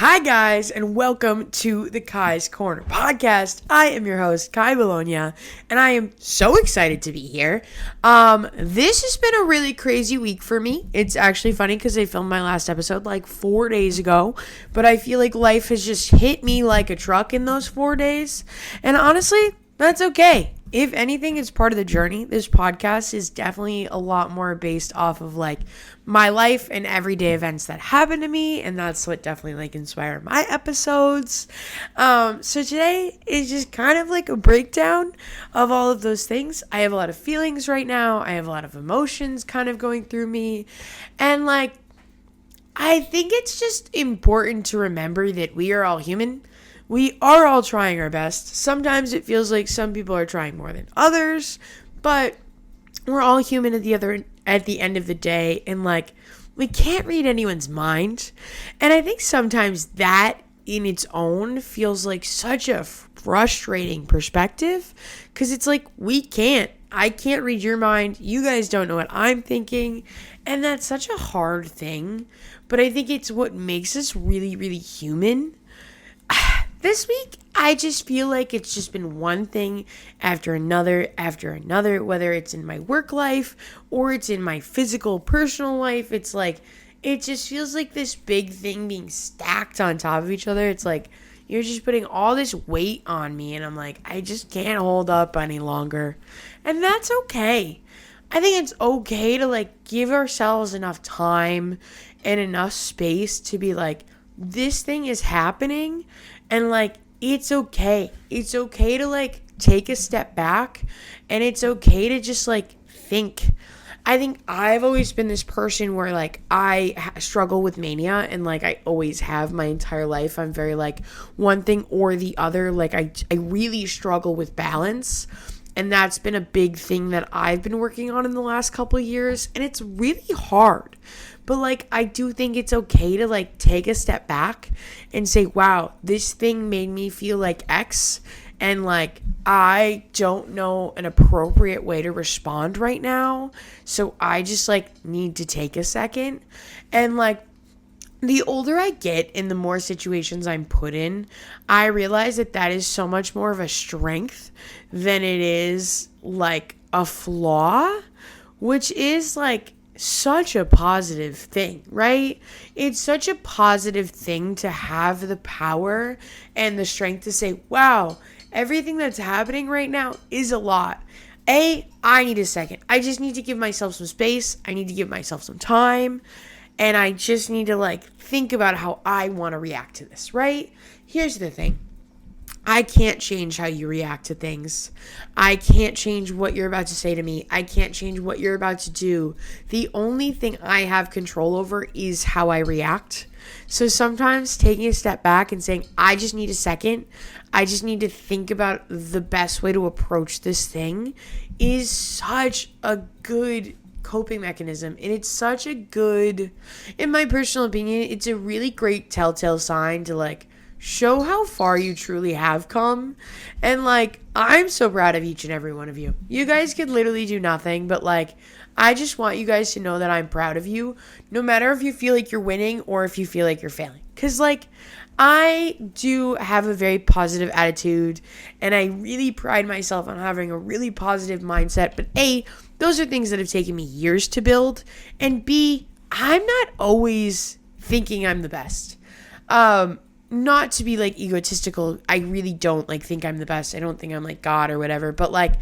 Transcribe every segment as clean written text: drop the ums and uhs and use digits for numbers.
Hi guys, and welcome to the Ky's Corner podcast. I am your host, Ky Bologna, and I am so excited to be here. This has been a really crazy week for me. It's actually funny because I filmed my last episode like 4 days ago, but I feel like life has just hit me like a truck in those 4 days, and honestly, that's okay. If anything, it's part of the journey. This podcast is definitely a lot more based off of like my life and everyday events that happen to me, and that's what definitely like inspired my episodes. So today is just kind of like a breakdown of all of those things. I have a lot of feelings right now. I have a lot of emotions kind of going through me, and like I think it's just important to remember that we are all human. We are all trying our best. Sometimes it feels like some people are trying more than others, but we're all human at the end of the day, and like we can't read anyone's mind. And I think sometimes that in its own feels like such a frustrating perspective, because it's like I can't read your mind. You guys don't know what I'm thinking, and that's such a hard thing. But I think it's what makes us really, really human. This week, I just feel like it's just been one thing after another, whether it's in my work life or it's in my physical, personal life. It's like, it just feels like this big thing being stacked on top of each other. It's like, you're just putting all this weight on me, and I'm like, I just can't hold up any longer. And that's okay. I think it's okay to like give ourselves enough time and enough space to be like, this thing is happening, and like it's okay. It's okay to like take a step back, and it's okay to just like think. I think I've always been this person where like I struggle with mania, and like I always have my entire life. I'm very like one thing or the other. Like I really struggle with balance. And that's been a big thing that I've been working on in the last couple of years. And it's really hard. But like, I do think it's okay to like take a step back and say, wow, this thing made me feel like X. And like, I don't know an appropriate way to respond right now. So I just like need to take a second. And like, the older I get and the more situations I'm put in, I realize that is so much more of a strength than it is like a flaw, which is like such a positive thing, right? It's such a positive thing to have the power and the strength to say, wow, everything that's happening right now is a lot. I need a second. I just need to give myself some space. I need to give myself some time. And I just need to like think about how I want to react to this, right? Here's the thing. I can't change how you react to things. I can't change what you're about to say to me. I can't change what you're about to do. The only thing I have control over is how I react. So sometimes taking a step back and saying, I just need a second. I just need to think about the best way to approach this thing is such a good coping mechanism, and it's such a good, in my personal opinion, it's a really great telltale sign to like show how far you truly have come. And like, I'm so proud of each and every one of you. You guys could literally do nothing, but like, I just want you guys to know that I'm proud of you, no matter if you feel like you're winning or if you feel like you're failing. Because like, I do have a very positive attitude, and I really pride myself on having a really positive mindset. But A, those are things that have taken me years to build. And B, I'm not always thinking I'm the best. Not to be like egotistical. I really don't like think I'm the best. I don't think I'm like God or whatever. But like,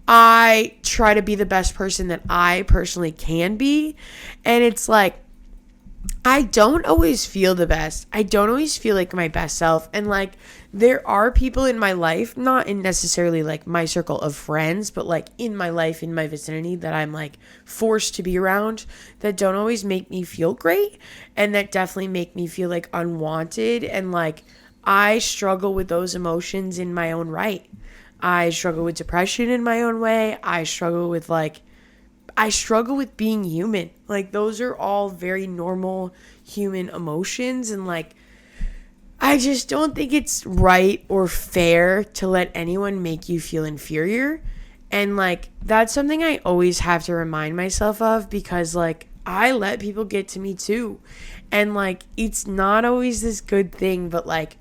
I try to be the best person that I personally can be. And it's like, I don't always feel the best. I don't always feel like my best self. And like, there are people in my life, not in necessarily like my circle of friends, but like in my life, in my vicinity, that I'm like forced to be around, that don't always make me feel great, and that definitely make me feel like unwanted. And like, I struggle with those emotions in my own right. I struggle with depression in my own way. I struggle with being human. Like, those are all very normal human emotions. And like, I just don't think it's right or fair to let anyone make you feel inferior. And like, that's something I always have to remind myself of, because like, I let people get to me too. And like, it's not always this good thing, but like,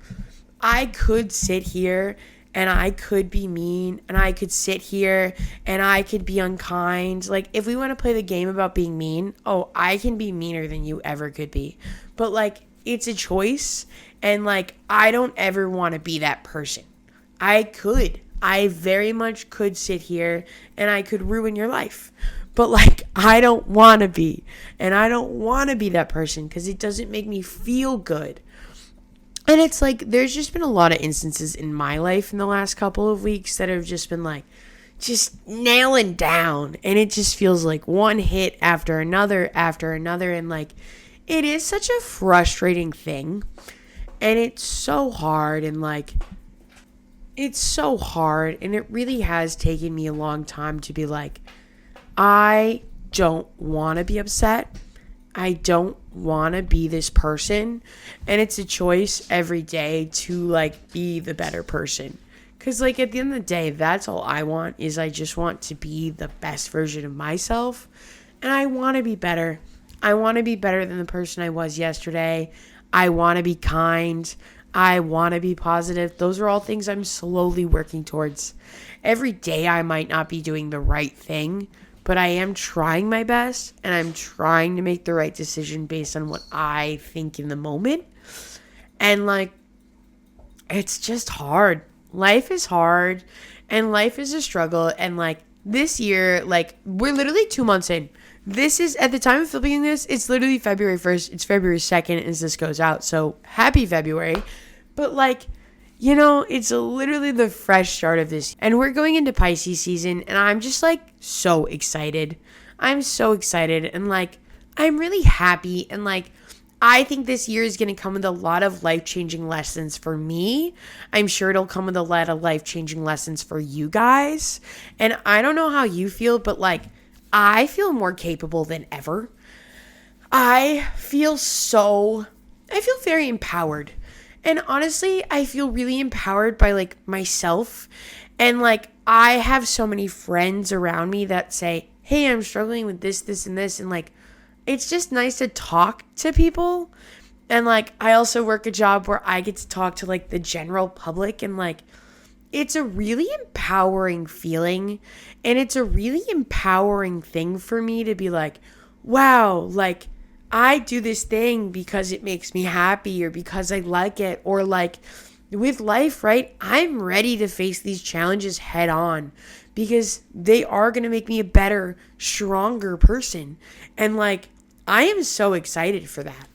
I could sit here and I could be mean, and I could sit here and I could be unkind. Like, if we want to play the game about being mean, oh, I can be meaner than you ever could be. But like, it's a choice, and like, I don't ever want to be that person. I very much could sit here and I could ruin your life. But like, I don't want to be. And I don't want to be that person because it doesn't make me feel good. And it's like, there's just been a lot of instances in my life in the last couple of weeks that have just been like, just nailing down. And it just feels like one hit after another. And like, it is such a frustrating thing. And it's so hard. And like, it's so hard. And it really has taken me a long time to be like, I don't want to be upset. I don't want to be this person. And it's a choice every day to like be the better person. Because like, at the end of the day, that's all I want, is I just want to be the best version of myself. And I want to be better. I want to be better than the person I was yesterday. I want to be kind. I want to be positive. Those are all things I'm slowly working towards. Every day I might not be doing the right thing, but I am trying my best, and I'm trying to make the right decision based on what I think in the moment. And like, it's just hard. Life is hard, and life is a struggle. And like, this year, like, we're literally 2 months in. This is, at the time of filming this, it's literally February 1st. It's February 2nd as this goes out. So happy February. But like, you know, it's literally the fresh start of this. And we're going into Pisces season, and I'm just like so excited. I'm so excited, and like, I'm really happy. And like, I think this year is going to come with a lot of life-changing lessons for me. I'm sure it'll come with a lot of life-changing lessons for you guys. And I don't know how you feel, but like, I feel more capable than ever. I feel very empowered. And honestly, I feel really empowered by like myself. And like, I have so many friends around me that say, hey, I'm struggling with this, this, and this. And like, it's just nice to talk to people. And like, I also work a job where I get to talk to like the general public. And like, it's a really empowering feeling. And it's a really empowering thing for me to be like, wow, like, I do this thing because it makes me happy, or because I like it, or like, with life, right? I'm ready to face these challenges head on, because they are going to make me a better, stronger person. And like, I am so excited for that.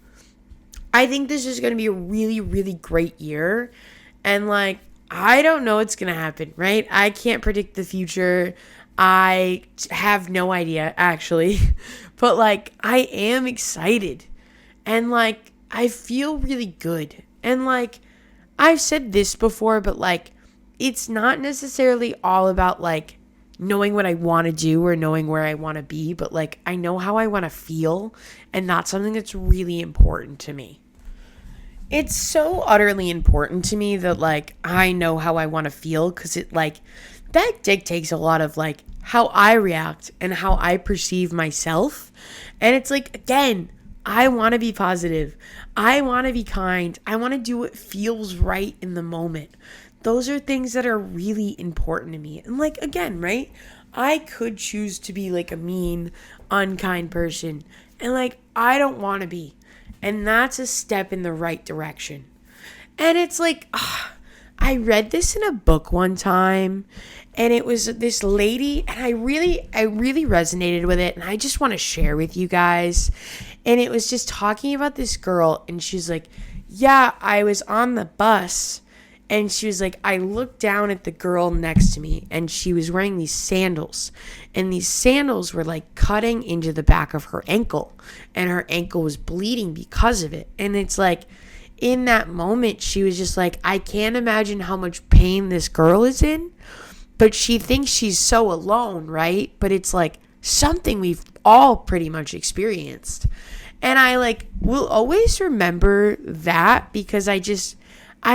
I think this is going to be a really, really great year. And like, I don't know what's going to happen, right? I can't predict the future. I have no idea, actually. But like, I am excited. And like, I feel really good. And like, I've said this before, but like, it's not necessarily all about like knowing what I want to do or knowing where I want to be, but like, I know how I want to feel. And that's something that's really important to me. It's so utterly important to me that like, I know how I want to feel, because it like, that dictates a lot of like how I react and how I perceive myself. And it's like, again, I want to be positive. I want to be kind. I want to do what feels right in the moment. Those are things that are really important to me. And like, again, right? I could choose to be like a mean, unkind person. And like, I don't want to be. And that's a step in the right direction. And it's like, I read this in a book one time, and it was this lady, and I really resonated with it, and I just want to share with you guys. And it was just talking about this girl, and she's like, yeah, I was on the bus, and she was like, I looked down at the girl next to me, and she was wearing these sandals, and these sandals were like cutting into the back of her ankle, and her ankle was bleeding because of it. And it's like, in that moment, she was just like, I can't imagine how much pain this girl is in, but she thinks she's so alone, right? But it's like something we've all pretty much experienced. And I like will always remember that, because I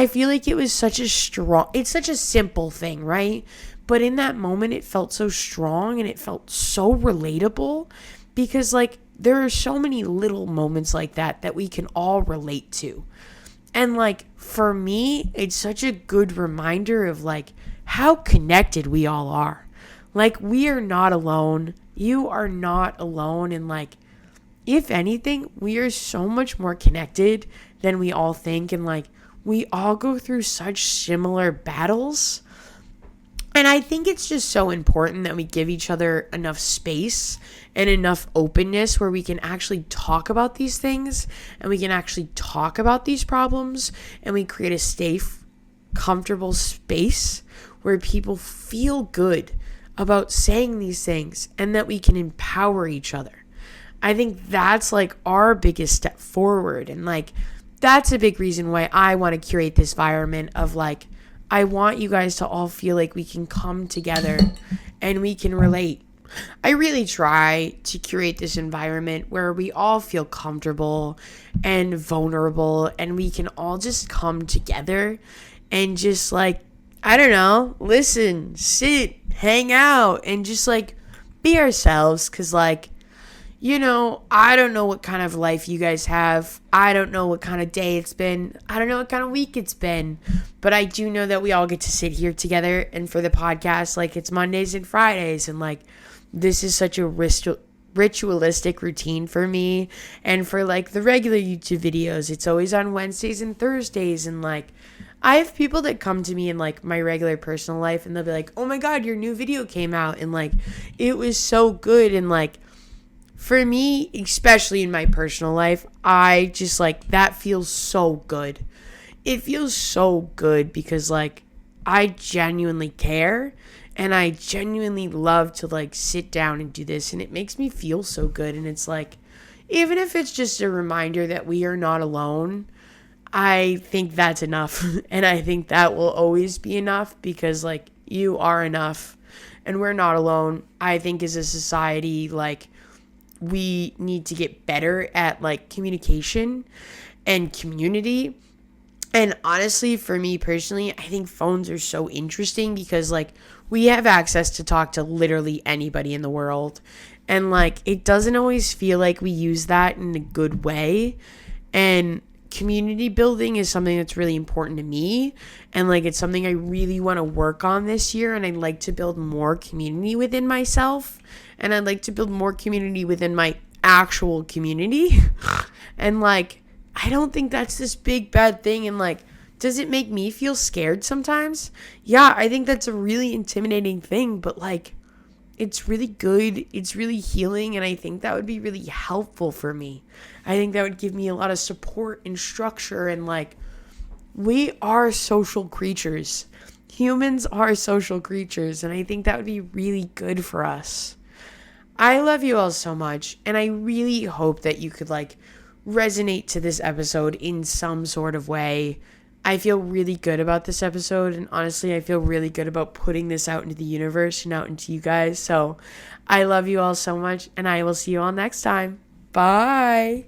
feel like it was it's such a simple thing, right? But in that moment, it felt so strong, and it felt so relatable, because like, there are so many little moments like that we can all relate to. And like for me, it's such a good reminder of like how connected we all are. Like we are not alone. You are not alone. And like, if anything, we are so much more connected than we all think. And like, we all go through such similar battles. And I think it's just so important that we give each other enough space and enough openness where we can actually talk about these things and we can actually talk about these problems, and we create a safe, comfortable space where people feel good about saying these things and that we can empower each other. I think that's like our biggest step forward. And like, that's a big reason why I want to curate this environment of like, I want you guys to all feel like we can come together and we can relate. I really try to curate this environment where we all feel comfortable and vulnerable, and we can all just come together and just like, I don't know, listen, sit, hang out, and just like be ourselves. Cause like, you know, I don't know what kind of life you guys have. I don't know what kind of day it's been. I don't know what kind of week it's been. But I do know that we all get to sit here together. And for the podcast, like it's Mondays and Fridays. And like, this is such a ritualistic routine for me. And for like the regular YouTube videos, it's always on Wednesdays and Thursdays. And like, I have people that come to me in like my regular personal life and they'll be like, oh my God, your new video came out. And like, it was so good. And like, for me, especially in my personal life, I just like, that feels so good. It feels so good because like, I genuinely care and I genuinely love to like sit down and do this, and it makes me feel so good. And it's like, even if it's just a reminder that we are not alone, I think that's enough. And I think that will always be enough because like, you are enough and we're not alone. I think as a society, like, we need to get better at like communication and community. And honestly, for me personally, I think phones are so interesting because like we have access to talk to literally anybody in the world. And like, it doesn't always feel like we use that in a good way. And community building is something that's really important to me. And like, it's something I really want to work on this year. And I'd like to build more community within myself. And I'd like to build more community within my actual community. And like, I don't think that's this big bad thing. And like, does it make me feel scared sometimes? Yeah, I think that's a really intimidating thing. But like, it's really good. It's really healing. And I think that would be really helpful for me. I think that would give me a lot of support and structure. And like, we are social creatures. Humans are social creatures. And I think that would be really good for us. I love you all so much. And I really hope that you could like resonate to this episode in some sort of way. I feel really good about this episode, and honestly, I feel really good about putting this out into the universe and out into you guys. So I love you all so much, and I will see you all next time. Bye.